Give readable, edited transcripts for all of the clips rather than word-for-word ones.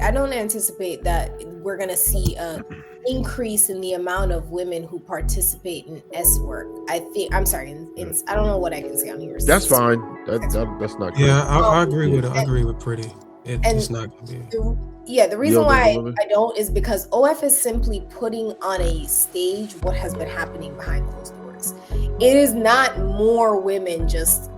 I don't anticipate that we're gonna see a increase in the amount of women who participate in S work. I'm sorry, I don't know what I can say on here. That's fine. Sex work. That's not Yeah, crazy. I Um, agree with I and agree with Pretty. It's not gonna be. the You reason don't think why a woman? I don't is because OF is simply putting on a stage what has been happening behind closed doors. It is not more women just,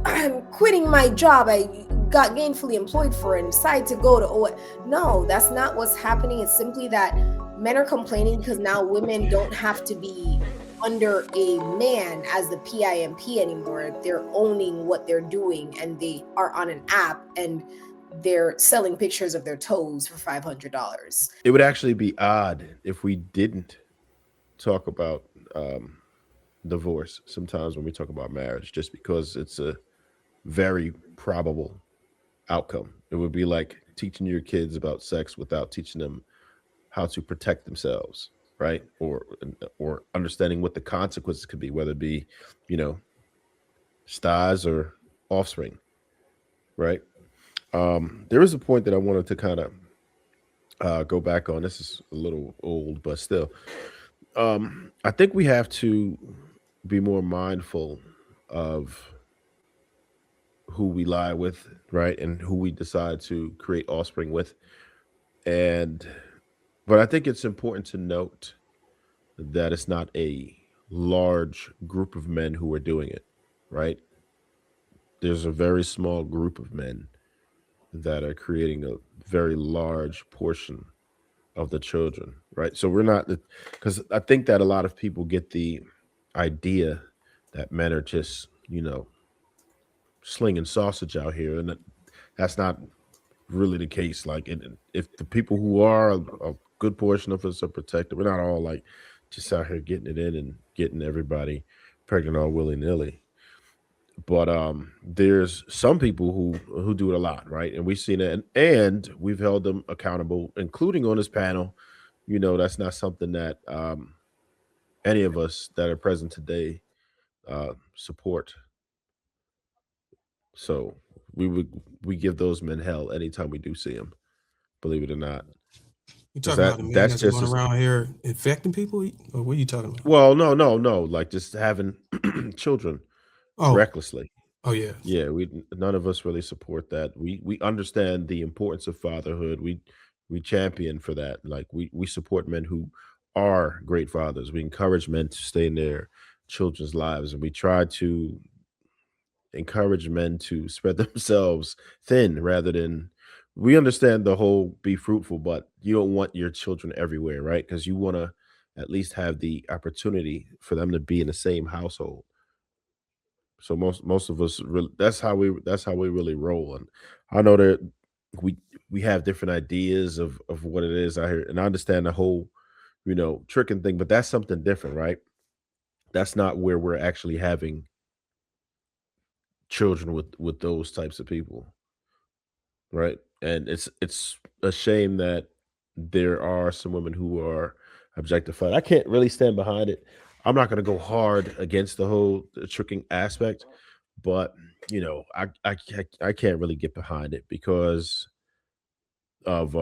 I'm quitting my job I got gainfully employed for and decide to go to OF. No, that's not what's happening. It's simply that men are complaining because now women don't have to be under a man as the PIMP anymore. They're owning what they're doing and they are on an app and they're selling pictures of their toes for $500. It would actually be odd if we didn't talk about divorce sometimes when we talk about marriage, just because it's a very probable outcome. It would be like teaching your kids about sex without teaching them how to protect themselves, right? Or understanding what the consequences could be, whether it be, you know, stars or offspring, right? There is a point that I wanted to kind of go back on. This is a little old, but still, I think we have to be more mindful of who we lie with, right, and who we decide to create offspring with. And but I think it's important to note that it's not a large group of men who are doing it, right? There's a very small group of men that are creating a very large portion of the children, right? So we're not, because I think that a lot of people get the idea that men are just, slinging sausage out here, and that's not really the case. Like, if the people who are, a good portion of us are protected. We're not all like just out here getting it in and getting everybody pregnant all willy nilly. But there's some people who do it a lot, right? And we've seen it, and we've held them accountable, including on this panel. That's not something that any of us that are present today support. So we give those men hell anytime we do see them, believe it or not, You because talking about the men that's that's just going as around here infecting people, or what are you talking about? well. No, no, no. Like just having children Oh, recklessly. oh yeah. Yeah, we none of us really support that. We understand the importance of fatherhood. We champion for that. Like we support men who are great fathers. We encourage men to stay in their children's lives, and we try to encourage men to spread themselves thin rather than. We understand the whole be fruitful, but you don't want your children everywhere, right? Because you want to at least have the opportunity for them to be in the same household. So most of us really, that's how we really roll. And I know that we we have different ideas of what it is out here, and I understand the whole tricking thing, but that's something different, right? That's not where we're actually having children with those types of people, right? And it's a shame that there are some women who are objectified. I can't really stand behind it. I'm not going to go hard against the whole tricking aspect, but I can't really get behind it because of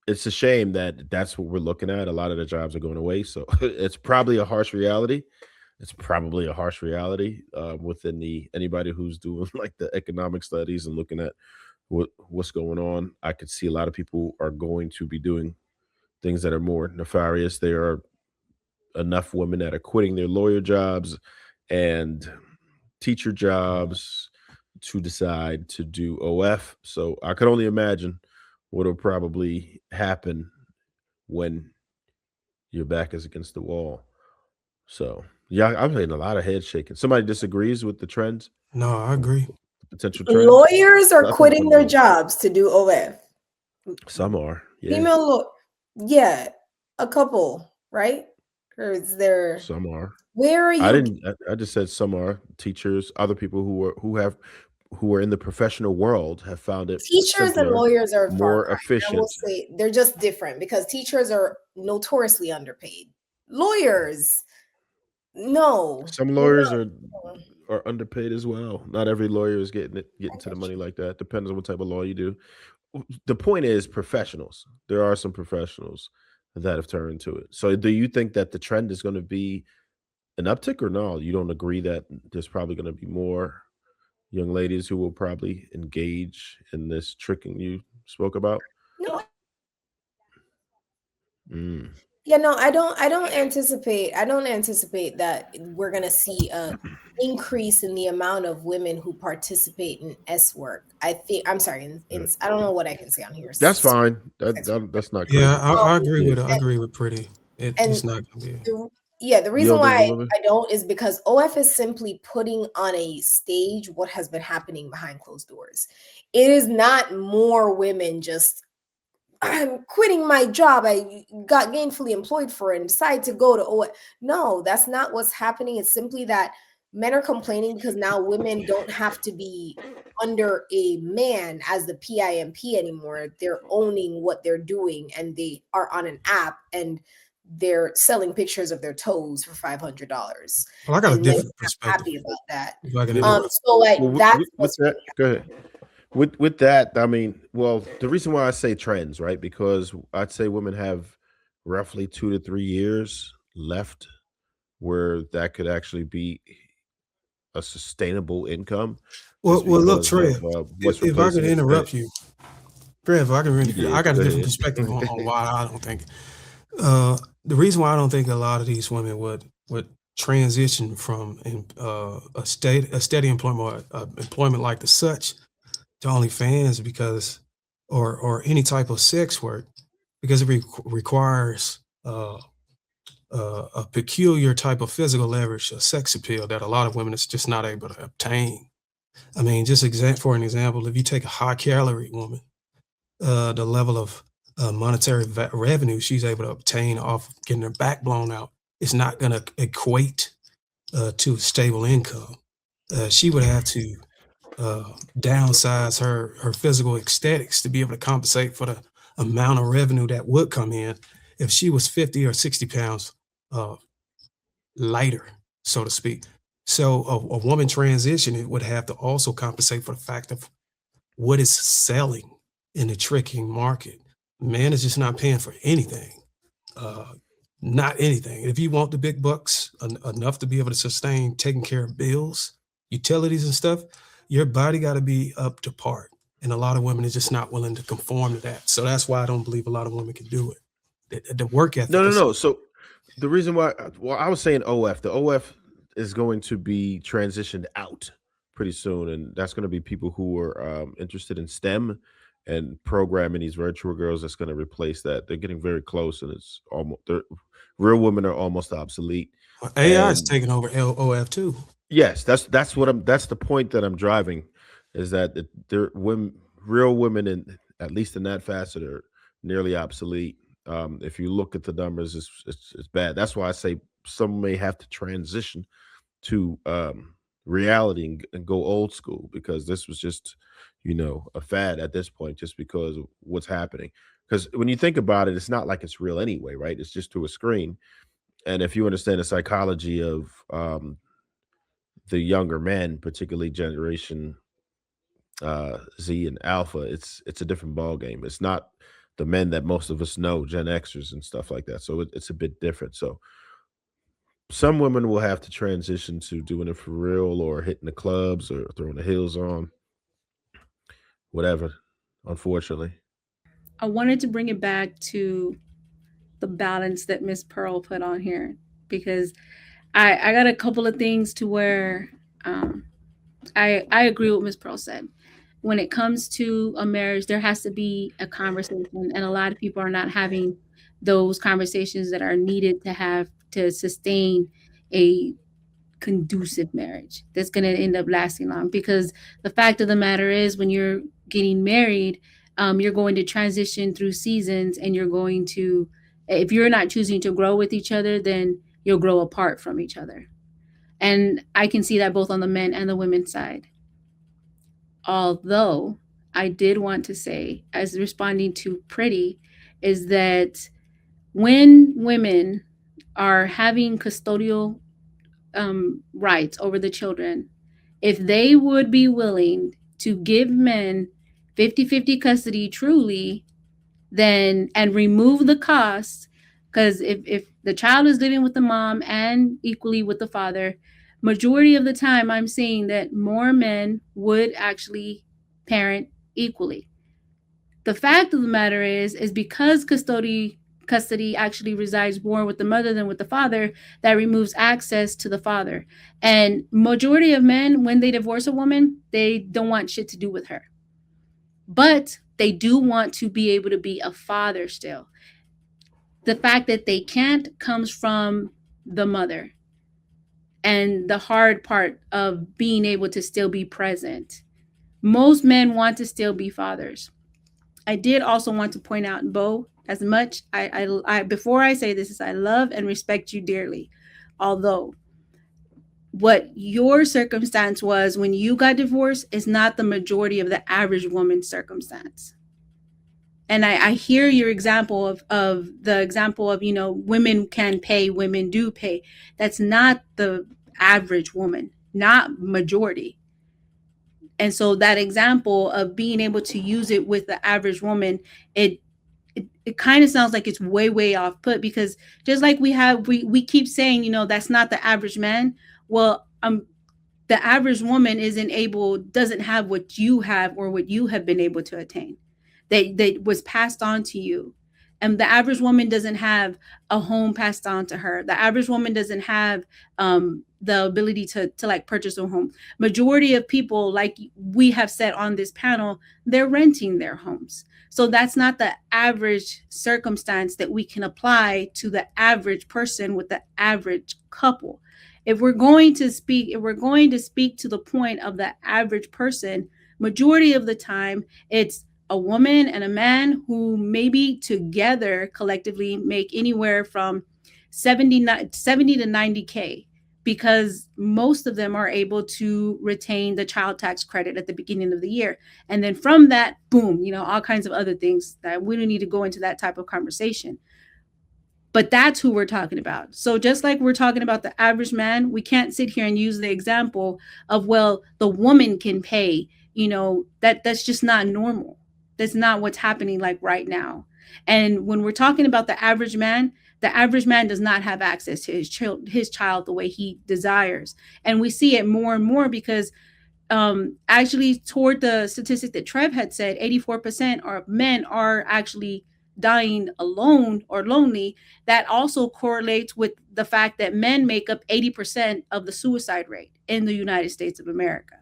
it's a shame that that's what we're looking at. A lot of the jobs are going away, so it's probably a harsh reality. It's probably a harsh reality within the anybody who's doing like the economic studies and looking at what's going on. I could see a lot of people are going to be doing things that are more nefarious. There are enough women that are quitting their lawyer jobs and teacher jobs to decide to do OF. So I could only imagine what will probably happen when your back is against the wall. So yeah, I'm getting a lot of head shaking. Somebody disagrees with the trends, No, I agree. the potential trends. Lawyers are Let them put quitting it their in. jobs to do OF. Some are, yeah. Female yeah, a couple, right? Or is there, Some are. where are I you? didn't. I just said some are teachers. Other people who are in the professional world have found it Teachers and simpler, lawyers are far more cry. I will efficient. say they're just different because teachers are notoriously underpaid. Lawyers, no, Some they're lawyers not. are underpaid as well. Not every lawyer is getting to the money like that. Depends on what type of law you do. the point is professionals. There are some professionals that have turned to it. So do you think that the trend is going to be an uptick or no? You don't agree that there's probably going to be more young ladies who will probably engage in this tricking you spoke about? No, Mm. yeah, no, I don't anticipate that we're gonna see a increase in the amount of women who participate in S work. I'm sorry, Right. I don't know what I can say on here. That's fine. That's not Yeah, crazy. I agree Yeah. with I agree with Pretty. It's And not gonna be. the You reason don't think why it will be? I don't is because OF is simply putting on a stage what has been happening behind closed doors. It is not more women just I'm quitting my job I got gainfully employed for and decide to go to OF. No, that's not what's happening. It's simply that men are complaining because now women don't have to be under a man as the PIMP anymore. They're owning what they're doing and they are on an app and they're selling pictures of their toes for $500. Well, I got a And men different are perspective. happy about that. If I can Yeah. interrupt. So like Well, that's with what's that, really go ahead. With that, I mean, well, the reason why I say trends, right? Because I'd say women have roughly 2 to 3 years left where that could actually be a sustainable income, Well, just look, because of Trev, what's if I could replacing it today. interrupt you, Trev, if I can You really, I did. got a Go different ahead. perspective on why I don't think. The reason why I don't think a lot of these women would transition from a steady employment employment like the such to OnlyFans because or any type of sex work because it requires a peculiar type of physical leverage, a sex appeal that a lot of women is just not able to obtain. I mean, just for an example, if you take a high calorie woman, the level of monetary revenue she's able to obtain off of getting her back blown out is not going to equate to a stable income. She would have to downsize her physical aesthetics to be able to compensate for the amount of revenue that would come in if she was 50 or 60 pounds uh, lighter, so to speak. So a woman transitioning would have to also compensate for the fact of what is selling in the tricking market. Man is just not paying for anything. Uh, Not anything. If you want the big bucks enough to be able to sustain taking care of bills, utilities and stuff, your body got to be up to par. And a lot of women are just not willing to conform to that. So that's why I don't believe a lot of women can do it. The work No, ethic no, is no. So the reason why, well, I was saying OF. The OF is going to be transitioned out pretty soon, and that's going to be people who are interested in STEM and programming these virtual girls. That's going to replace that. They're getting very close, and it's almost real women are almost obsolete. AI is And taking over LOF too. yes, that's what I'm. That's the point that I'm driving, is that there women, real women, in at least in that facet, are nearly obsolete. If you look at the numbers, it's bad. That's why I say some may have to transition to reality and go old school, because this was just, a fad at this point, just because of what's happening. Because when you think about it, it's not like it's real anyway, right? It's just through a screen. And if you understand the psychology of the younger men, particularly generation Z and Alpha, it's a different ball game. It's not the men that most of us know, Gen Xers and stuff like that. So it's a bit different. So some women will have to transition to doing it for real, or hitting the clubs, or throwing the heels on, whatever. Unfortunately, I wanted to bring it back to the balance that Miss Pearl put on here because I got a couple of things to where um, I agree with Miss Pearl said. When it comes to a marriage, there has to be a conversation, and a lot of people are not having those conversations that are needed to have to sustain a conducive marriage that's going to end up lasting long. Because the fact of the matter is, when you're getting married, you're going to transition through seasons, and you're going to, if you're not choosing to grow with each other, then you'll grow apart from each other. And I can see that both on the men and the women's side. Although I did want to say, as responding to Pretty, is that when women are having custodial rights over the children, if they would be willing to give men 50-50 custody truly, then, and remove the costs, because if the child is living with the mom and equally with the father, majority of the time I'm seeing that more men would actually parent equally. The fact of the matter is because custody actually resides more with the mother than with the father, that removes access to the father. And majority of men, when they divorce a woman, they don't want shit to do with her. But they do want to be able to be a father still. The fact that they can't comes from the mother and the hard part of being able to still be present. Most men want to still be fathers. I did also want to point out, Bo, as much I before I say this, is I love and respect you dearly. Although what your circumstance was when you got divorced is not the majority of the average woman's circumstance. And I hear your example of the example of, you know, women can pay, women do pay. That's not the average woman, not majority. And so that example of being able to use it with the average woman, it kind of sounds like it's way off put, because just like we keep saying, you know, that's not the average man. Well, the average woman doesn't have what you have or what you have been able to attain. That was passed on to you. And the average woman doesn't have a home passed on to her. The average woman doesn't have the ability to like purchase a home. Majority of people, like we have said on this panel, they're renting their homes. So that's not the average circumstance that we can apply to the average person with the average couple. If we're going to speak to the point of the average person, majority of the time it's a woman and a man who maybe together collectively make anywhere from 70 to 90K, because most of them are able to retain the child tax credit at the beginning of the year. And then from that, boom, you know, all kinds of other things that we don't need to go into that type of conversation. But that's who we're talking about. So just like we're talking about the average man, we can't sit here and use the example of, well, the woman can pay, you know, that's just not normal. That's not what's happening like right now. And when we're talking about the average man does not have access to his child the way he desires. And we see it more and more because actually toward the statistic that Trev had said, 84% of men are actually dying alone or lonely. That also correlates with the fact that men make up 80% of the suicide rate in the United States of America.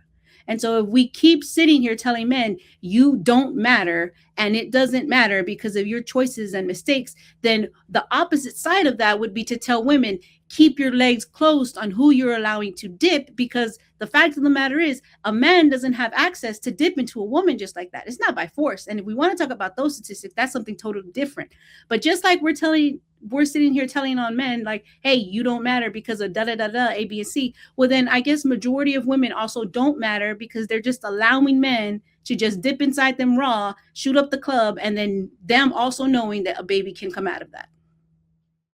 And so if we keep sitting here telling men, you don't matter, and it doesn't matter because of your choices and mistakes, then the opposite side of that would be to tell women, keep your legs closed on who you're allowing to dip, because the fact of the matter is a man doesn't have access to dip into a woman just like that. It's not by force. And if we want to talk about those statistics, that's something totally different. But just like we're sitting here telling on men like, hey, you don't matter because of A, B, and C. Well, then I guess majority of women also don't matter because they're just allowing men to just dip inside them raw, shoot up the club, and then them also knowing that a baby can come out of that.